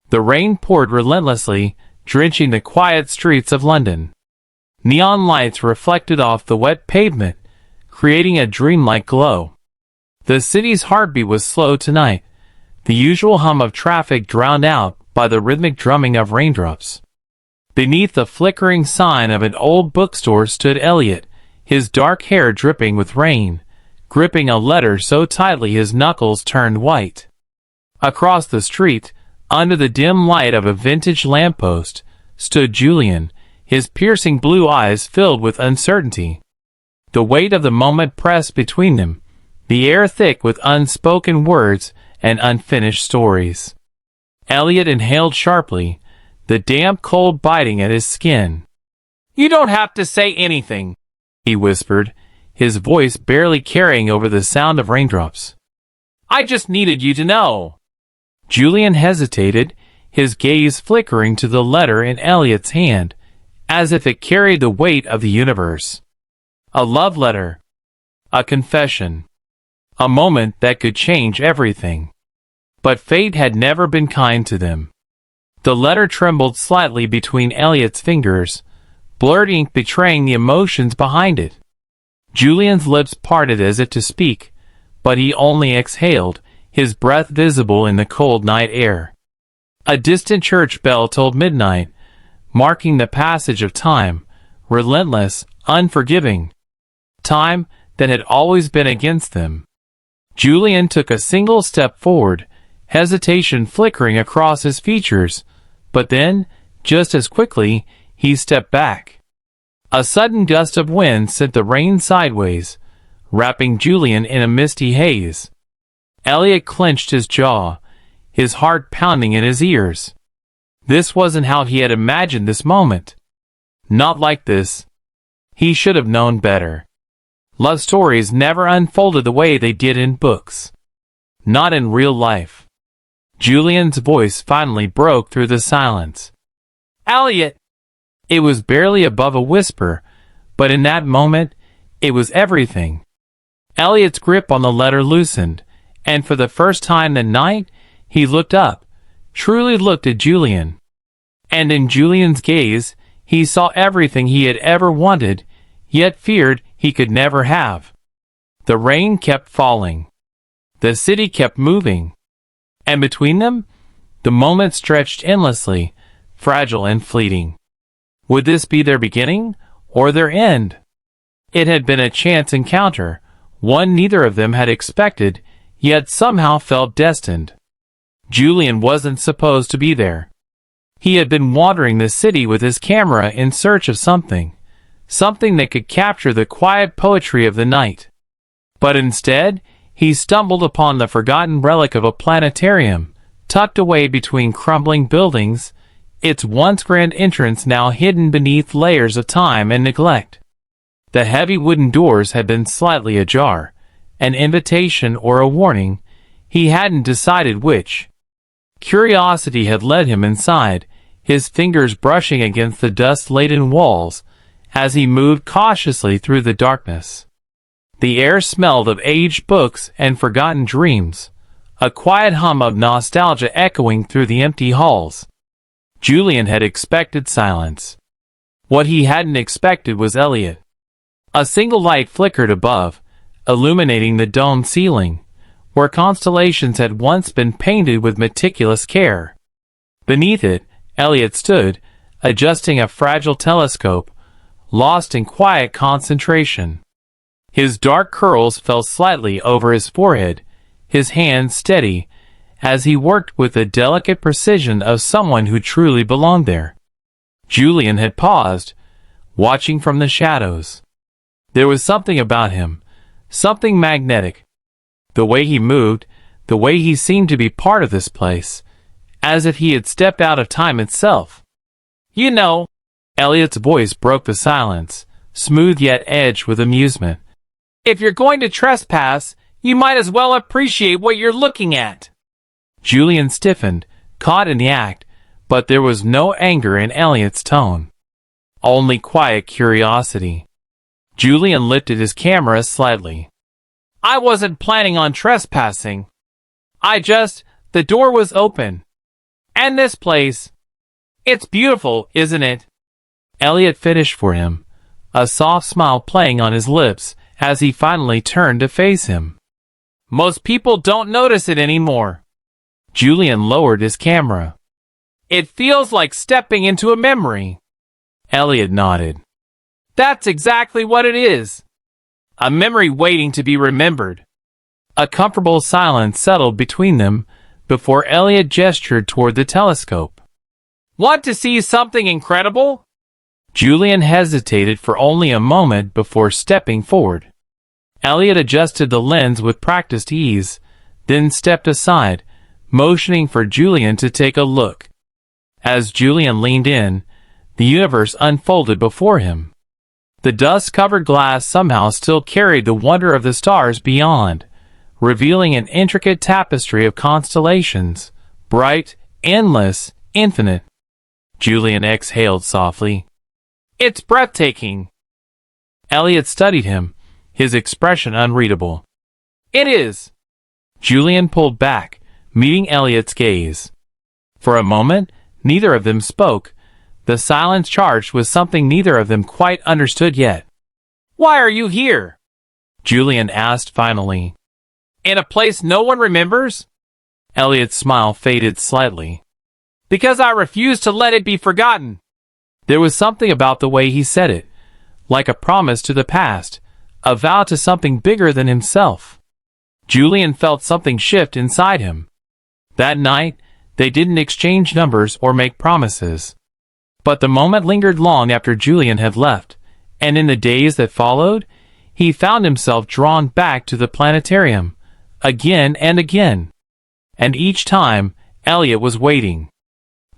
The rain poured relentlessly, drenching the quiet streets of London. Neon lights reflected off the wet pavement, creating a dreamlike glow. The city's heartbeat was slow tonight, the usual hum of traffic drowned out by the rhythmic drumming of raindrops. Beneath the flickering sign of an old bookstore stood Elliot, his dark hair dripping with rain, gripping a letter so tightly his knuckles turned white. Across the street, under the dim light of a vintage lamppost, stood Julian, his piercing blue eyes filled with uncertainty. The weight of the moment pressed between them, the air thick with unspoken words and unfinished stories. Elliot inhaled sharply, the damp cold biting at his skin. "You don't have to say anything," he whispered, his voice barely carrying over the sound of raindrops. "I just needed you to know." Julian hesitated, his gaze flickering to the letter in Elliot's hand, as if it carried the weight of the universe. A love letter. A confession. A moment that could change everything. But fate had never been kind to them. The letter trembled slightly between Elliot's fingers, blurred ink betraying the emotions behind it. Julian's lips parted as if to speak, but he only exhaled, his breath visible in the cold night air. A distant church bell tolled midnight, marking the passage of time, relentless, unforgiving. Time that had always been against them. Julian took a single step forward, hesitation flickering across his features, but then, just as quickly, he stepped back. A sudden gust of wind sent the rain sideways, wrapping Julian in a misty haze. Elliot clenched his jaw, his heart pounding in his ears. This wasn't how he had imagined this moment. Not like this. He should have known better. Love stories never unfolded the way they did in books. Not in real life. Julian's voice finally broke through the silence. "Elliot!" It was barely above a whisper, but in that moment, it was everything. Elliot's grip on the letter loosened, and for the first time that night, he looked up, truly looked at Julian. And in Julian's gaze, he saw everything he had ever wanted, yet feared he could never have. The rain kept falling. The city kept moving. And between them, the moment stretched endlessly, fragile and fleeting. Would this be their beginning, or their end? It had been a chance encounter, one neither of them had expected, yet somehow felt destined. Julian wasn't supposed to be there. He had been wandering the city with his camera in search of something that could capture the quiet poetry of the night. But instead, he stumbled upon the forgotten relic of a planetarium, tucked away between crumbling buildings, its once grand entrance now hidden beneath layers of time and neglect. The heavy wooden doors had been slightly ajar, an invitation or a warning, he hadn't decided which. Curiosity had led him inside, his fingers brushing against the dust-laden walls, as he moved cautiously through the darkness. The air smelled of aged books and forgotten dreams, a quiet hum of nostalgia echoing through the empty halls. Julian had expected silence. What he hadn't expected was Elliot. A single light flickered above, illuminating the domed ceiling, where constellations had once been painted with meticulous care. Beneath it, Elliot stood, adjusting a fragile telescope, lost in quiet concentration. His dark curls fell slightly over his forehead, his hands steady, as he worked with the delicate precision of someone who truly belonged there. Julian had paused, watching from the shadows. There was something about him, something magnetic. The way he moved, the way he seemed to be part of this place, as if he had stepped out of time itself. "You know," Elliot's voice broke the silence, smooth yet edged with amusement. "If you're going to trespass, you might as well appreciate what you're looking at." Julian stiffened, caught in the act, but there was no anger in Elliot's tone. Only quiet curiosity. Julian lifted his camera slightly. "I wasn't planning on trespassing. The door was open." And this place. It's beautiful, isn't it? Elliot finished for him, a soft smile playing on his lips as he finally turned to face him. Most people don't notice it anymore. Julian lowered his camera. It feels like stepping into a memory. Elliot nodded. That's exactly what it is. A memory waiting to be remembered. A comfortable silence settled between them before Elliot gestured toward the telescope. Want to see something incredible? Julian hesitated for only a moment before stepping forward. Elliot adjusted the lens with practiced ease, then stepped aside, motioning for Julian to take a look. As Julian leaned in, the universe unfolded before him. The dust-covered glass somehow still carried the wonder of the stars beyond, revealing an intricate tapestry of constellations, bright, endless, infinite. Julian exhaled softly. It's breathtaking. Elliot studied him, his expression unreadable. It is. Julian pulled back, meeting Elliot's gaze. For a moment, neither of them spoke, the silence charged with something neither of them quite understood yet. Why are you here? Julian asked finally. In a place no one remembers? Elliot's smile faded slightly. Because I refuse to let it be forgotten. There was something about the way he said it, like a promise to the past, a vow to something bigger than himself. Julian felt something shift inside him. That night, they didn't exchange numbers or make promises. But the moment lingered long after Julian had left, and in the days that followed, he found himself drawn back to the planetarium, again and again. And each time, Elliot was waiting.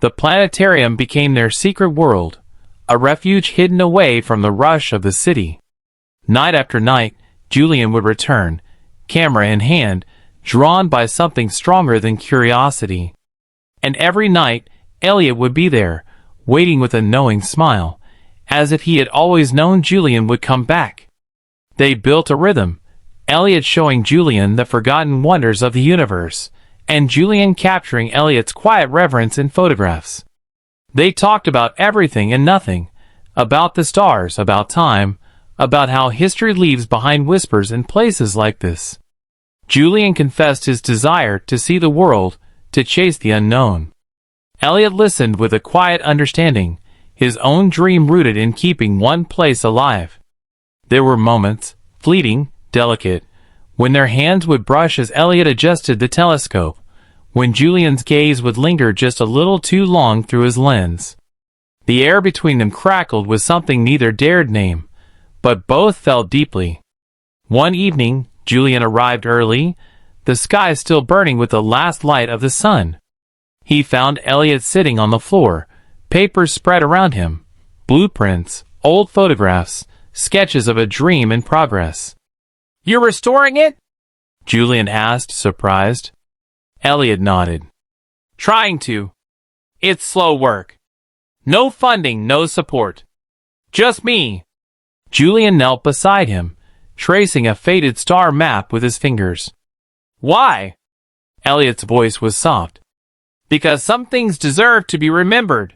The planetarium became their secret world, a refuge hidden away from the rush of the city. Night after night, Julian would return, camera in hand, drawn by something stronger than curiosity. And every night, Elliot would be there, waiting with a knowing smile, as if he had always known Julian would come back. They built a rhythm, Elliot showing Julian the forgotten wonders of the universe, and Julian capturing Elliot's quiet reverence in photographs. They talked about everything and nothing, about the stars, about time, about how history leaves behind whispers in places like this. Julian confessed his desire to see the world, to chase the unknown. Elliot listened with a quiet understanding, his own dream rooted in keeping one place alive. There were moments, fleeting, delicate, when their hands would brush as Elliot adjusted the telescope, when Julian's gaze would linger just a little too long through his lens. The air between them crackled with something neither dared name, but both felt deeply. One evening, Julian arrived early, the sky still burning with the last light of the sun. He found Elliot sitting on the floor, papers spread around him, blueprints, old photographs, sketches of a dream in progress. You're restoring it? Julian asked, surprised. Elliot nodded. Trying to. It's slow work. No funding, no support. Just me. Julian knelt beside him, tracing a faded star map with his fingers. Why? Elliot's voice was soft. Because some things deserve to be remembered.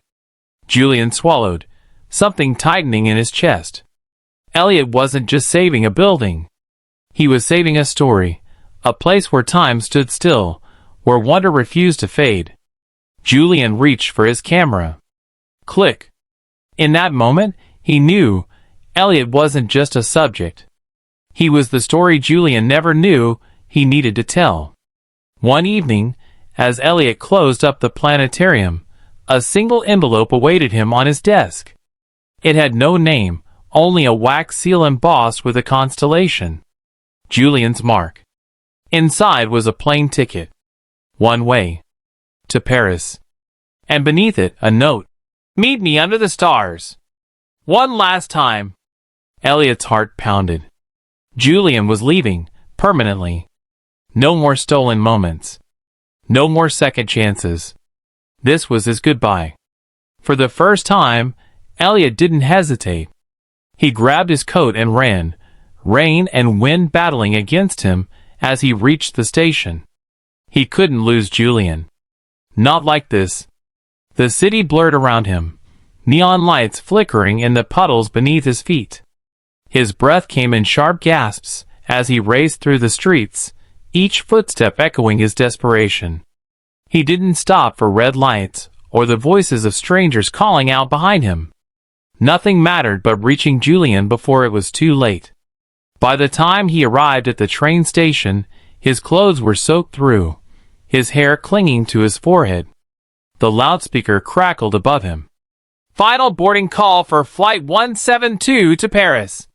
Julian swallowed, something tightening in his chest. Elliot wasn't just saving a building. He was saving a story, a place where time stood still, where wonder refused to fade. Julian reached for his camera. Click. In that moment, he knew Elliot wasn't just a subject. He was the story Julian never knew he needed to tell. One evening, as Elliot closed up the planetarium, a single envelope awaited him on his desk. It had no name, only a wax seal embossed with a constellation. Julian's mark. Inside was a plain ticket. One way. To Paris. And beneath it, a note. Meet me under the stars. One last time. Elliot's heart pounded. Julian was leaving, permanently. No more stolen moments. No more second chances. This was his goodbye. For the first time, Elliot didn't hesitate. He grabbed his coat and ran, rain and wind battling against him as he reached the station. He couldn't lose Julian. Not like this. The city blurred around him, neon lights flickering in the puddles beneath his feet. His breath came in sharp gasps as he raced through the streets, each footstep echoing his desperation. He didn't stop for red lights or the voices of strangers calling out behind him. Nothing mattered but reaching Julian before it was too late. By the time he arrived at the train station, his clothes were soaked through, his hair clinging to his forehead. The loudspeaker crackled above him. "Final boarding call for Flight 172 to Paris."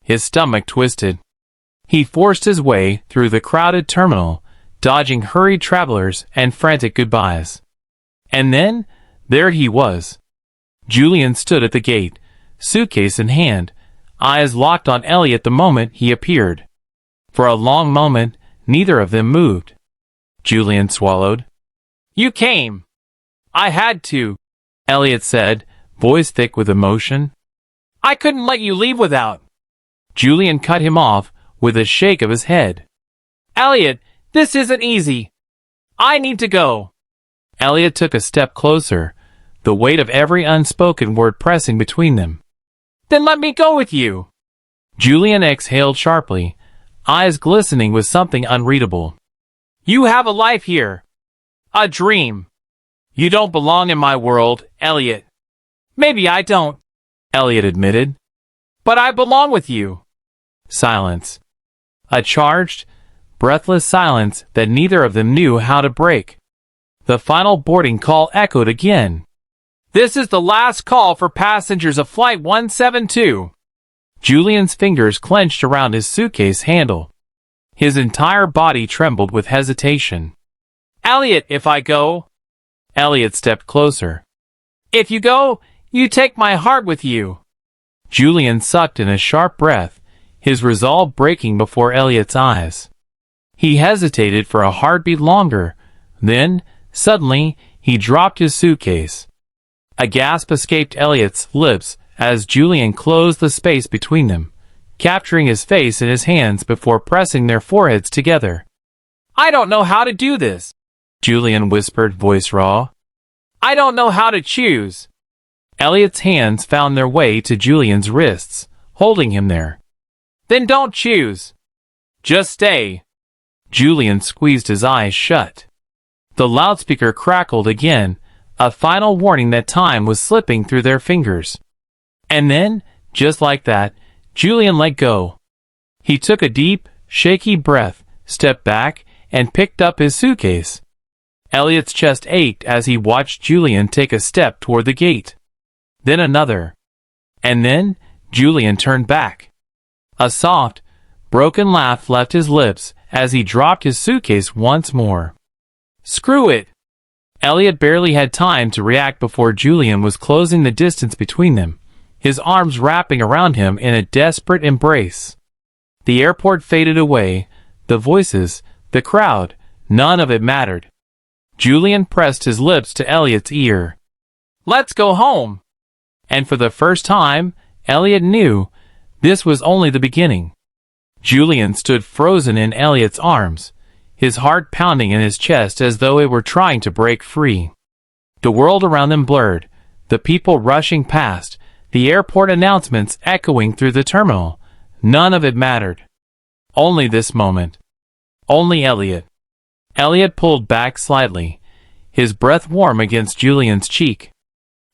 His stomach twisted. He forced his way through the crowded terminal, dodging hurried travelers and frantic goodbyes. And then, there he was. Julian stood at the gate, suitcase in hand, eyes locked on Elliot the moment he appeared. For a long moment, neither of them moved. Julian swallowed. "You came." "I had to," Elliot said, voice thick with emotion. "I couldn't let you leave without." Julian cut him off with a shake of his head. "Elliot, this isn't easy. I need to go." Elliot took a step closer, the weight of every unspoken word pressing between them. "Then let me go with you." Julian exhaled sharply, eyes glistening with something unreadable. "You have a life here. A dream. You don't belong in my world, Elliot." "Maybe I don't," Elliot admitted. "But I belong with you." Silence. A charged, breathless silence that neither of them knew how to break. The final boarding call echoed again. "This is the last call for passengers of Flight 172. Julian's fingers clenched around his suitcase handle. His entire body trembled with hesitation. "Elliot, if I go..." Elliot stepped closer. "If you go, you take my heart with you." Julian sucked in a sharp breath, his resolve breaking before Elliot's eyes. He hesitated for a heartbeat longer, then, suddenly, he dropped his suitcase. A gasp escaped Elliot's lips as Julian closed the space between them, capturing his face in his hands before pressing their foreheads together. "I don't know how to do this," Julian whispered, voice raw. "I don't know how to choose." Elliot's hands found their way to Julian's wrists, holding him there. "Then don't choose. Just stay." Julian squeezed his eyes shut. The loudspeaker crackled again, a final warning that time was slipping through their fingers. And then, just like that, Julian let go. He took a deep, shaky breath, stepped back, and picked up his suitcase. Elliot's chest ached as he watched Julian take a step toward the gate. Then another. And then, Julian turned back. A soft, broken laugh left his lips as he dropped his suitcase once more. "Screw it!" Elliot barely had time to react before Julian was closing the distance between them, his arms wrapping around him in a desperate embrace. The airport faded away, the voices, the crowd, none of it mattered. Julian pressed his lips to Elliot's ear. "Let's go home." And for the first time, Elliot knew this was only the beginning. Julian stood frozen in Elliot's arms, his heart pounding in his chest as though it were trying to break free. The world around them blurred, the people rushing past, the airport announcements echoing through the terminal. None of it mattered. Only this moment. Only Elliot. Elliot pulled back slightly, his breath warm against Julian's cheek.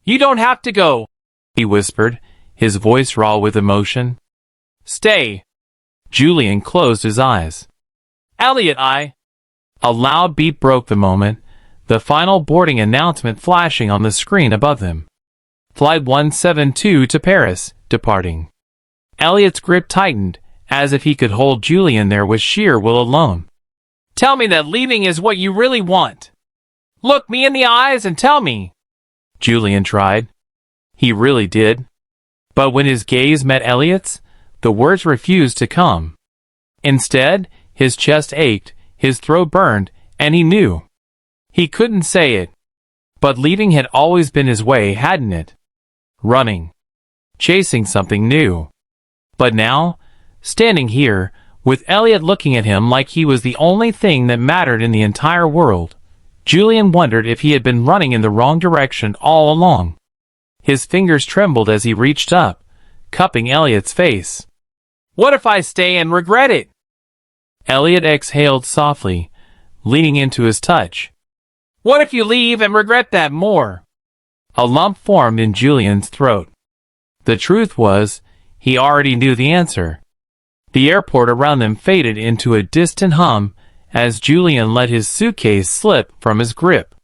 "You don't have to go," he whispered, his voice raw with emotion. "Stay." Julian closed his eyes. "Elliot, A loud beep broke the moment, the final boarding announcement flashing on the screen above them. Flight 172 to Paris, departing. Elliot's grip tightened, as if he could hold Julian there with sheer will alone. "Tell me that leaving is what you really want. Look me in the eyes and tell me." Julian tried. He really did. But when his gaze met Elliot's, the words refused to come. Instead, his chest ached, his throat burned, and he knew. He couldn't say it. But leaving had always been his way, hadn't it? Running. Chasing something new. But now, standing here, with Elliot looking at him like he was the only thing that mattered in the entire world, Julian wondered if he had been running in the wrong direction all along. His fingers trembled as he reached up, cupping Elliot's face. "What if I stay and regret it?" Elliot exhaled softly, leaning into his touch. "What if you leave and regret that more?" A lump formed in Julian's throat. The truth was, he already knew the answer. The airport around them faded into a distant hum as Julian let his suitcase slip from his grip.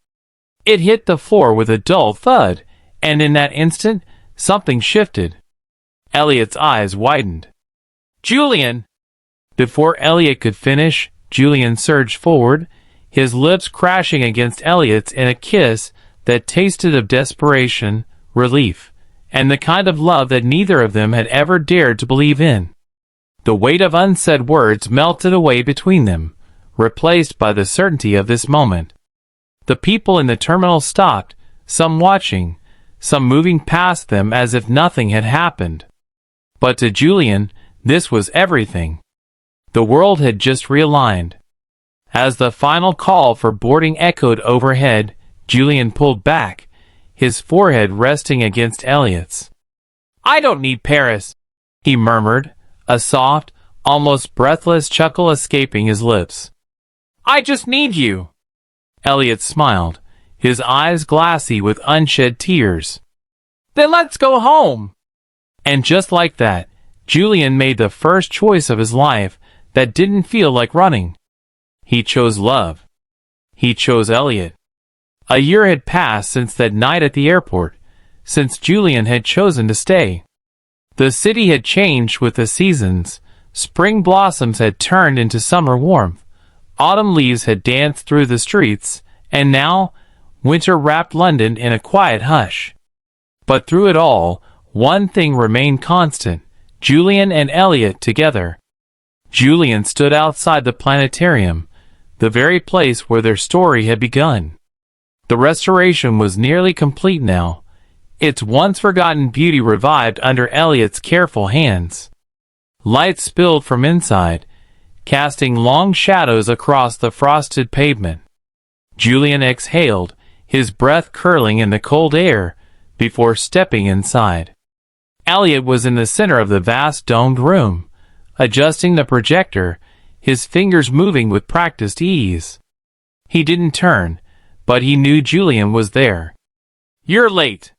It hit the floor with a dull thud, and in that instant, something shifted. Elliot's eyes widened. "Julian!" Before Elliot could finish, Julian surged forward, his lips crashing against Elliot's in a kiss that tasted of desperation, relief, and the kind of love that neither of them had ever dared to believe in. The weight of unsaid words melted away between them, replaced by the certainty of this moment. The people in the terminal stopped, some watching, some moving past them as if nothing had happened. But to Julian, this was everything. The world had just realigned. As the final call for boarding echoed overhead, Julian pulled back, his forehead resting against Elliot's. "I don't need Paris," he murmured, a soft, almost breathless chuckle escaping his lips. "I just need you." Elliot smiled, his eyes glassy with unshed tears. "Then let's go home." And just like that, Julian made the first choice of his life that didn't feel like running. He chose love. He chose Elliot. A year had passed since that night at the airport, since Julian had chosen to stay. The city had changed with the seasons. Spring blossoms had turned into summer warmth. Autumn leaves had danced through the streets, and now, winter wrapped London in a quiet hush. But through it all, one thing remained constant: Julian and Elliot together. Julian stood outside the planetarium, the very place where their story had begun. The restoration was nearly complete now, its once-forgotten beauty revived under Elliot's careful hands. Light spilled from inside, casting long shadows across the frosted pavement. Julian exhaled, his breath curling in the cold air, before stepping inside. Elliot was in the center of the vast domed room, adjusting the projector, his fingers moving with practiced ease. He didn't turn, but he knew Julian was there. "You're late."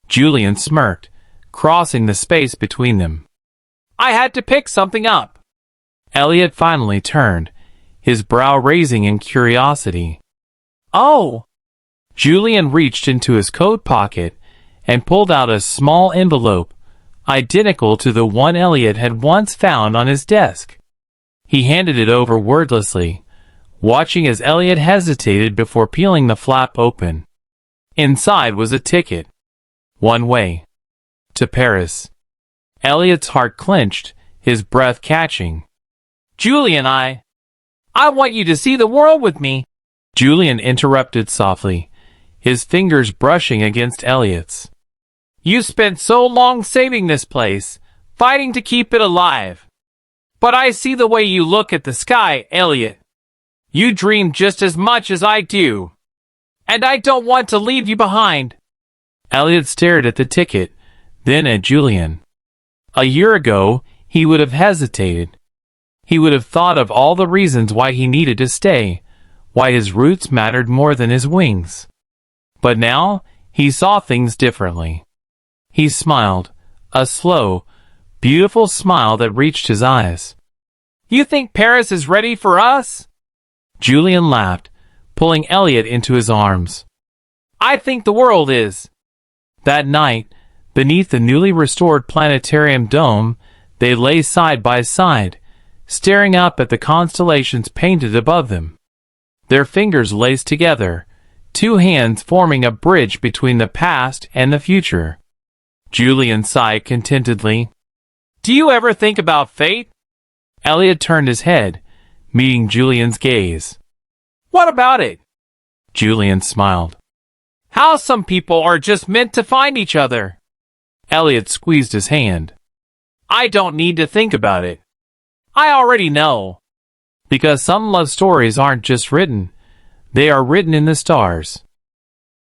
Julian smirked, crossing the space between them. "I had to pick something up." Elliot finally turned, his brow raising in curiosity. "Oh!" Julian reached into his coat pocket and pulled out a small envelope, identical to the one Elliot had once found on his desk. He handed it over wordlessly, watching as Elliot hesitated before peeling the flap open. Inside was a ticket. One way. To Paris. Elliot's heart clenched, his breath catching. "Julian, I want you to see the world with me." Julian interrupted softly, his fingers brushing against Elliot's. "You spent so long saving this place, fighting to keep it alive. But I see the way you look at the sky, Elliot. You dream just as much as I do. And I don't want to leave you behind." Elliot stared at the ticket, then at Julian. A year ago, he would have hesitated. He would have thought of all the reasons why he needed to stay, why his roots mattered more than his wings. But now, he saw things differently. He smiled, a slow, beautiful smile that reached his eyes. "You think Paris is ready for us?" Julian laughed, pulling Elliot into his arms. "I think the world is." That night, beneath the newly restored planetarium dome, they lay side by side, staring up at the constellations painted above them. Their fingers laced together, two hands forming a bridge between the past and the future. Julian sighed contentedly. "Do you ever think about fate?" Elliot turned his head, meeting Julian's gaze. "What about it?" Julian smiled. "How some people are just meant to find each other." Elliot squeezed his hand. "I don't need to think about it. I already know. Because some love stories aren't just written, They are written in the stars.